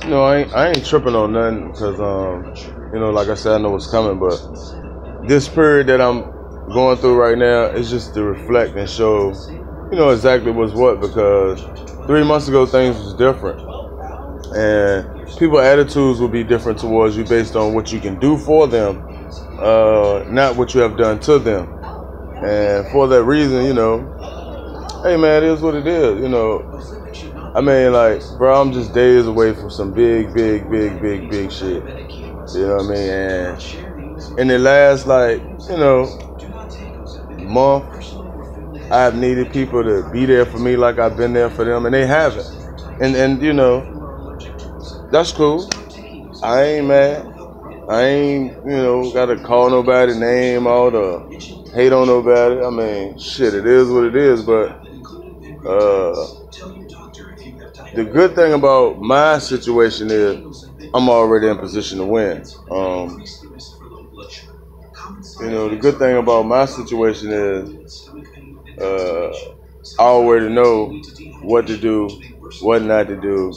No, I ain't tripping on nothing because like I said, I know what's coming. But this period that I'm going through right now is just to reflect and show, exactly what's what. Because 3 months ago things was different, and people's attitudes will be different towards you based on what you can do for them, not what you have done to them. And for that reason, hey man, it is what it is. I mean, like, bro, I'm just days away from some big shit. You know what I mean? And in the last, month, I've needed people to be there for me like I've been there for them, and they haven't. And that's cool. I ain't mad. I ain't, gotta call nobody name out or hate on nobody. I mean, shit, it is what it is, but the good thing about my situation is I'm already in position to win. The good thing about my situation is I already know what to do, what not to do,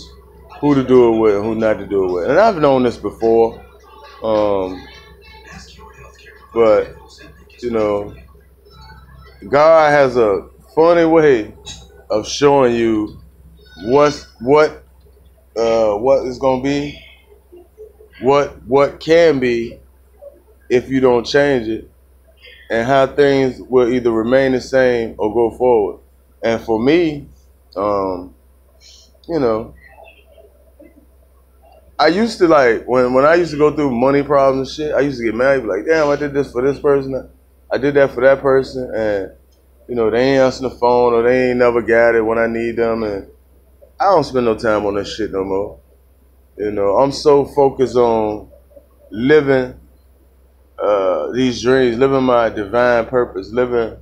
who to do it with, and who not to do it with. And I've known this before, but God has a funny way of showing you what is gonna be, what can be if you don't change it, and how things will either remain the same or go forward. And for me, I used to when I used to go through money problems and shit, I used to get mad, like, damn, I did this for this person, I did that for that person, and they ain't answering the phone or they ain't never got it when I need them, and I don't spend no time on this shit no more. I'm so focused on living these dreams, living my divine purpose, living,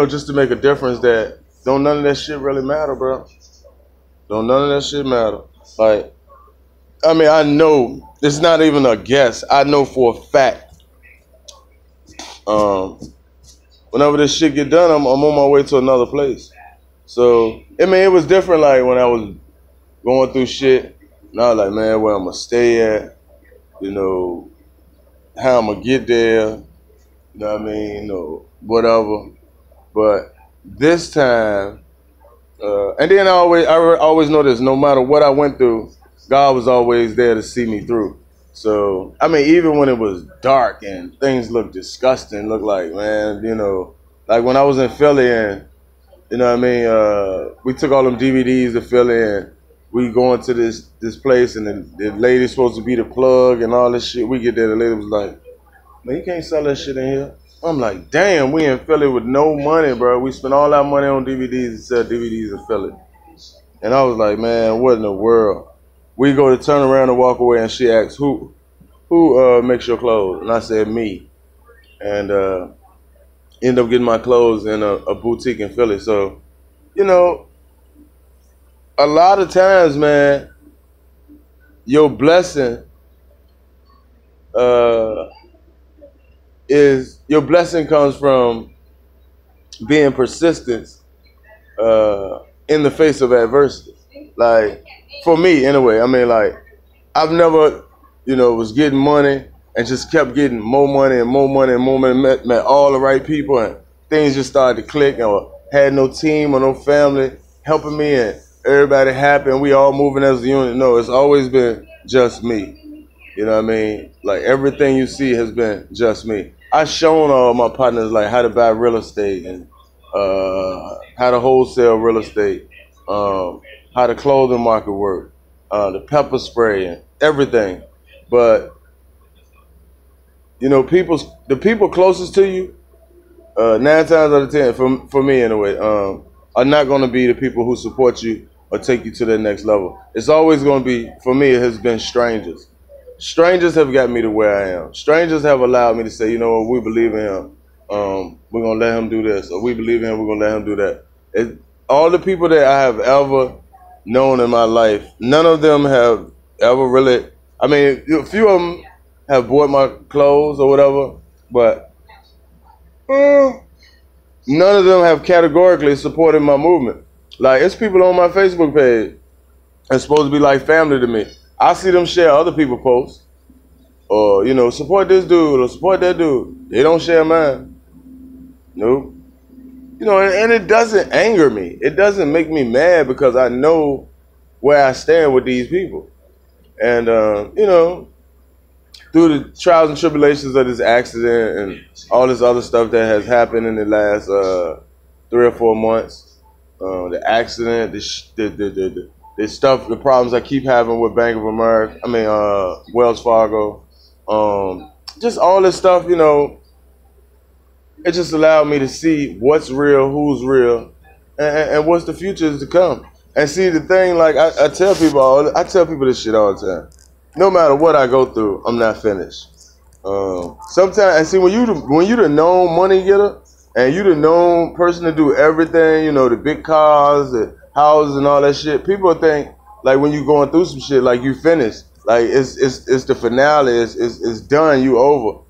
just to make a difference that don't none of that shit really matter, bro. Don't none of that shit matter. Like, I mean, I know, it's not even a guess. I know for a fact, whenever this shit get done, I'm on my way to another place. So, I mean, it was different, like, when I was going through shit, and I was like, man, where I'm going to stay at, how I'm going to get there, you know what I mean, whatever. But this time, and then I always know this, no matter what I went through, God was always there to see me through. So, I mean, even when it was dark and things looked disgusting, looked like, man, like when I was in Philly and, we took all them DVDs to Philly and we going to this place and the lady's supposed to be the plug and all this shit. We get there, the lady was like, man, you can't sell that shit in here. I'm like, damn, we in Philly with no money, bro. We spent all our money on DVDs and sell DVDs in Philly. And I was like, man, what in the world? We go to turn around and walk away, and she asks, who makes your clothes? And I said, me. And end up getting my clothes in a boutique in Philly. So, a lot of times, man, your blessing comes from being persistent in the face of adversity. Like, for me, anyway, I mean, like, I've never, was getting money and just kept getting more money and more money and more money, met all the right people, and things just started to click, and had no team or no family helping me, and everybody happy, and we all moving as a unit. No, it's always been just me. You know what I mean? Like, everything you see has been just me. I've shown all my partners, like, how to buy real estate and how to wholesale real estate, how the clothing market work, the pepper spray and everything. But, the people closest to you, 9 times out of 10, for me anyway, are not going to be the people who support you or take you to the next level. It's always going to be, for me, it has been strangers. Strangers have got me to where I am. Strangers have allowed me to say, you know what, we believe in him. We're going to let him do this. Or we believe in him, we're going to let him do that. All the people that I have ever known in my life, none of them have ever really, I mean, a few of them have bought my clothes or whatever, but none of them have categorically supported my movement. Like, it's people on my Facebook page that's supposed to be like family to me. I see them share other people's posts, or, you know, support this dude or support that dude. They don't share mine. Nope. You know, and it doesn't anger me. It doesn't make me mad because I know where I stand with these people. And, you know, through the trials and tribulations of this accident and all this other stuff that has happened in the last 3 or 4 months, the accident, the stuff, the problems I keep having with Bank of America, Wells Fargo, just all this stuff, you know, it just allowed me to see what's real, who's real, and what's the future is to come. And see, the thing, like, I tell people this shit all the time. No matter what I go through, I'm not finished. Sometimes, and see, when you the known money getter, and you the known person to do everything, you know, the big cars, the houses, and all that shit, people think, like, when you going through some shit, like, you finished. Like, it's the finale, it's done, you over.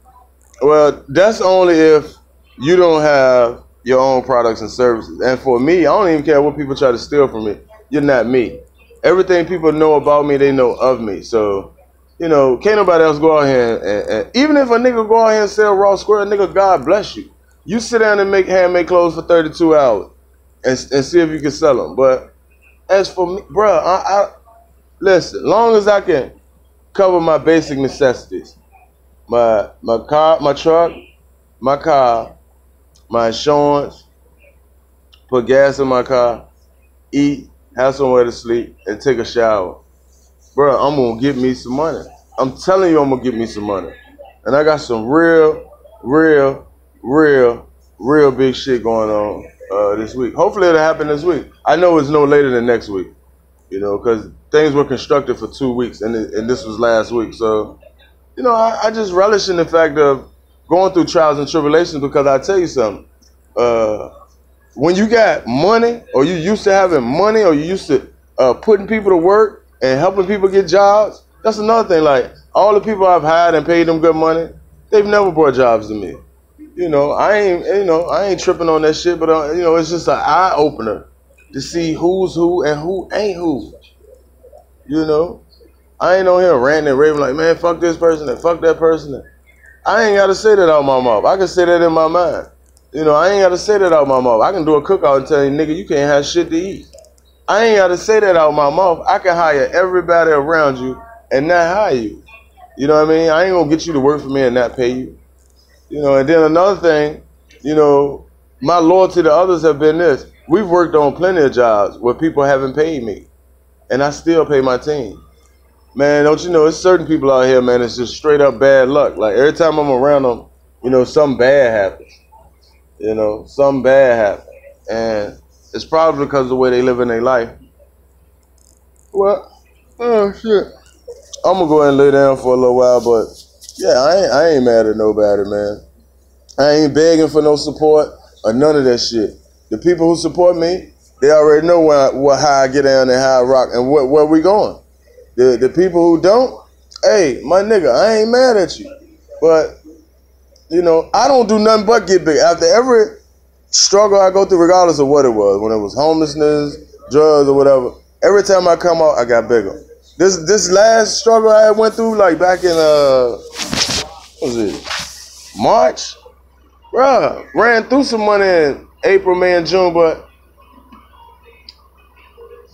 Well, that's only if you don't have your own products and services. And for me, I don't even care what people try to steal from me. You're not me. Everything people know about me, they know of me. So, you know, can't nobody else go out here and even if a nigga go out here and sell raw square, nigga, God bless you. You sit down and make handmade clothes for 32 hours and see if you can sell them. But as for me, bruh, I listen, long as I can cover my basic necessities, my car, my truck, my car, my insurance, put gas in my car, eat, have somewhere to sleep, and take a shower. Bro, I'm going to get me some money. I'm telling you I'm going to get me some money. And I got some real big shit going on this week. Hopefully it'll happen this week. I know it's no later than next week, you know, because things were constructed for 2 weeks, and this was last week. So, you know, I just relish in the fact of going through trials and tribulations, because I tell you something. When you got money, or you used to having money, or you used to putting people to work and helping people get jobs, that's another thing. Like, all the people I've hired and paid them good money, they've never brought jobs to me. You know, I ain't tripping on that shit, but you know, it's just an eye opener to see who's who and who ain't who. You know, I ain't on here ranting and raving like, man, fuck this person and fuck that person. I ain't got to say that out my mouth. I can say that in my mind. You know, I ain't got to say that out my mouth. I can do a cookout and tell you, nigga, you can't have shit to eat. I ain't got to say that out my mouth. I can hire everybody around you and not hire you. You know what I mean? I ain't going to get you to work for me and not pay you. You know, and then another thing, you know, my loyalty to others have been this. We've worked on plenty of jobs where people haven't paid me, and I still pay my team. Man, don't you know, it's certain people out here, man, it's just straight up bad luck. Like, every time I'm around them, you know, something bad happens. You know, something bad happens. And it's probably because of the way they live in their life. Well, oh, shit. I'm going to go ahead and lay down for a little while, but, yeah, I ain't mad at nobody, man. I ain't begging for no support or none of that shit. The people who support me, they already know how I get down and how I rock and where we going. The people who don't, hey, my nigga, I ain't mad at you. But, you know, I don't do nothing but get big. After every struggle I go through, regardless of what it was, when it was homelessness, drugs, or whatever, every time I come out, I got bigger. This last struggle I went through, like back in, what was it, March? Bruh, ran through some money in April, May, and June, but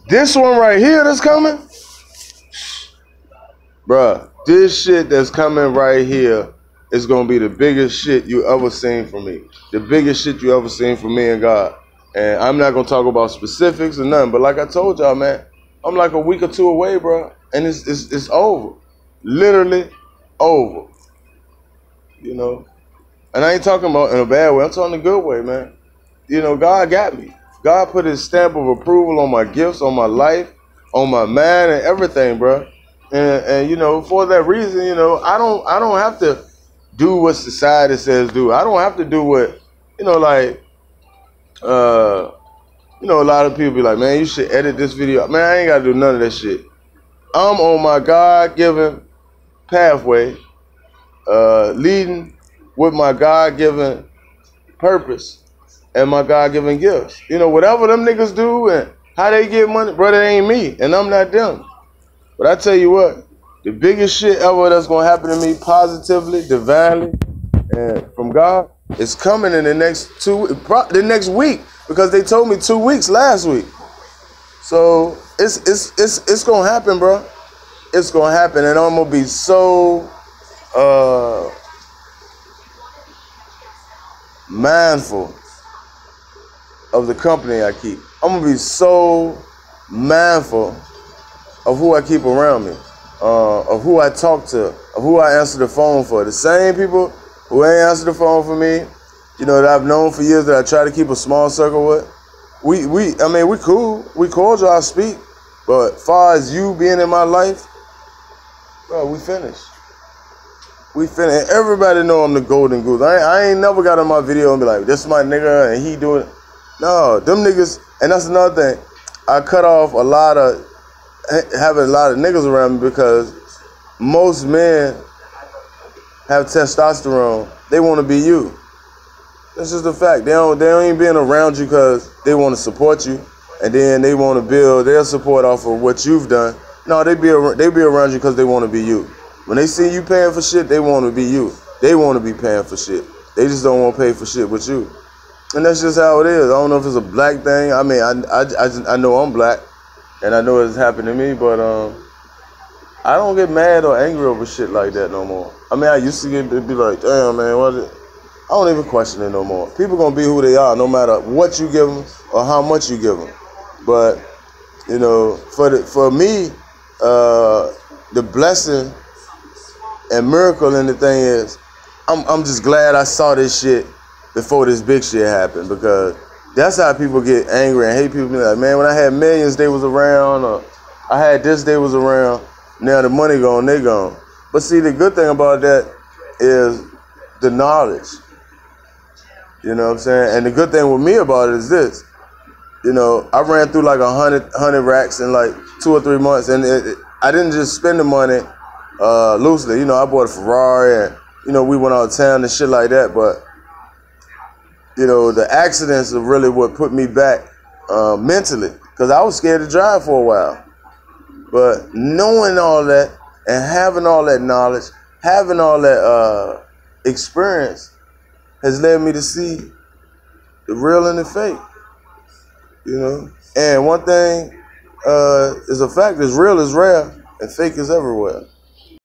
this one right here that's coming, bruh, this shit that's coming right here is gonna be the biggest shit you ever seen from me. The biggest shit you ever seen from me and God. And I'm not gonna talk about specifics or nothing, but like I told y'all, man, I'm like a week or two away, bro, and it's over. Literally over. You know? And I ain't talking about in a bad way, I'm talking in a good way, man. You know, God got me. God put his stamp of approval on my gifts, on my life, on my mind, and everything, bro. And you know, for that reason, you know, I don't have to do what society says do. I don't have to do what, you know, like, you know, a lot of people be like, man, you should edit this video. Man, I ain't got to do none of that shit. I'm on my God-given pathway, leading with my God-given purpose and my God-given gifts. You know, whatever them niggas do and How they get money? Bro, that ain't me, and I'm not them. But I tell you what, the biggest shit ever that's gonna happen to me positively, divinely, and from God, is coming in the next week, because they told me 2 weeks last week. So it's gonna happen, bro. It's gonna happen, and I'm gonna be so mindful of the company I keep. I'm gonna be so mindful of who I keep around me, of who I talk to, of who I answer the phone for. The same people who ain't answer the phone for me, you know, that I've known for years, that I try to keep a small circle with. I mean, we cool. We cordial, I speak. But far as you being in my life, bro, we finished. We finished. Everybody know I'm the golden goose. I ain't never got on my video and be like, this is my nigga and he doing it. No, them niggas, and that's another thing. I cut off having a lot of niggas around me, because most men have testosterone. They want to be you. That's just a fact. They don't even being around you because they want to support you, and then they want to build their support off of what you've done. No, they be around you because they want to be you. When they see you paying for shit, they want to be you. They want to be paying for shit. They just don't want to pay for shit with you. And that's just how it is. I don't know if it's a black thing. I mean, I know I'm black, and I know it's happened to me, but I don't get mad or angry over shit like that no more. I mean, I used to be like, damn, man, what is it? I don't even question it no more. People gonna be who they are, no matter what you give them or how much you give them. But you know, for me, the blessing and miracle in the thing is, I'm just glad I saw this shit before this big shit happened, because that's how people get angry and hate people. Be like, man, when I had millions, they was around, or I had this, they was around. Now the money gone, they gone. But see, the good thing about that is the knowledge. You know what I'm saying? And the good thing with me about it is this. You know, I ran through like 100 racks in like 2 or 3 months, and I didn't just spend the money loosely. You know, I bought a Ferrari, and you know, we went out of town and shit like that. But you know, the accidents are really what put me back mentally, because I was scared to drive for a while. But knowing all that and having all that knowledge, having all that experience, has led me to see the real and the fake. You know, and one thing is a fact: is real is rare, and fake is everywhere.